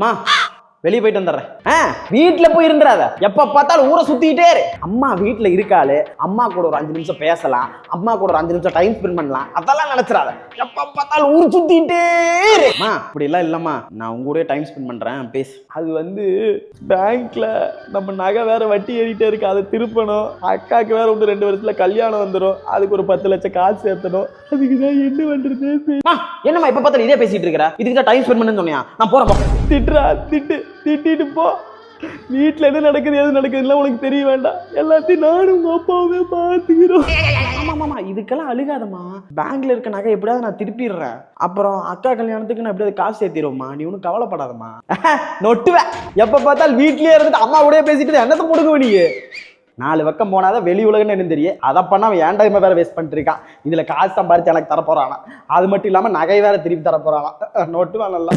மா வெளியே போயிட்டு வந்துடுறேன். வீட்டுல போய் இருந்துடாத, எப்ப பார்த்தாலும் ஊரை சுத்திக்கிட்டே இரு. அம்மா வீட்டுல இருக்காளு, அம்மா கூட ஒரு 5 நிமிஷம் பேசலாம், அம்மா கூட ஒரு 5 நிமிஷம் டைம் ஸ்பெண்ட் பண்ணலாம், அதெல்லாம் நினைச்சிடாத. எப்ப பார்த்தாலும் ஊர் சுத்திக்கிட்டே இரு. அப்படி எல்லாம் இல்லம்மா, நான் உங்க கூட டைம் ஸ்பெண்ட் பண்றேன், பேசு. அது வந்து பேங்க்ல நம்ம நகை வேற வட்டி ஏறிட்டே இருக்கு, அதை திருப்பணும். அக்காவுக்கு வேற 1-2 வருஷத்துல கல்யாணம் வந்துடும், அதுக்கு ஒரு 10 லட்சம் காசு சேர்த்தணும். அதுக்குதான் என்ன பண்றது? என்னம்மா இப்ப பார்த்தாலும் இதே பேசிட்டு இருக்கிற? இதுக்கு தான் டைம் ஸ்பெண்ட் பண்ணு சொன்னியா? நான் போறேன். திட்டுறா, திட்டிட்டு போ. வீட்டுல என்ன நடக்குது எது நடக்குதுன்னா உனக்கு தெரிய வேண்டாம், எல்லாத்தையும் நானும் உங்க அப்பாவே பார்த்துக்கிறோம். ஆமாமா, இதுக்கெல்லாம் அழுகாதம்மா. பேங்க்ல இருக்க நகை எப்படியாவது நான் திருப்பிடுறேன். அப்புறம் அக்கா கல்யாணத்துக்கு நான் எப்படியாவது காசு சேர்த்திடுவோம்மா, நீ ஒன்றும் கவலைப்படாதம்மா. நொட்டுவேன். எப்ப பார்த்தாலும் வீட்லயே இருந்துட்டு அம்மா கூட பேசிட்டு என்னத்தை முடுங்க நீ? 4 பக்கம் போனாதான் வெளி உலகன்னு என்ன தெரியும். அதை பண்ண அவன் ஏன் டைமை வேற வேஸ்ட் பண்ணிட்டு இருக்கான். இதுல காசு சம்பாரிச்சு எனக்கு தரப்போறானா, அது மட்டும் இல்லாம நகை வேற திருப்பி தரப்போறானா. நோட்டுவான் நல்லா.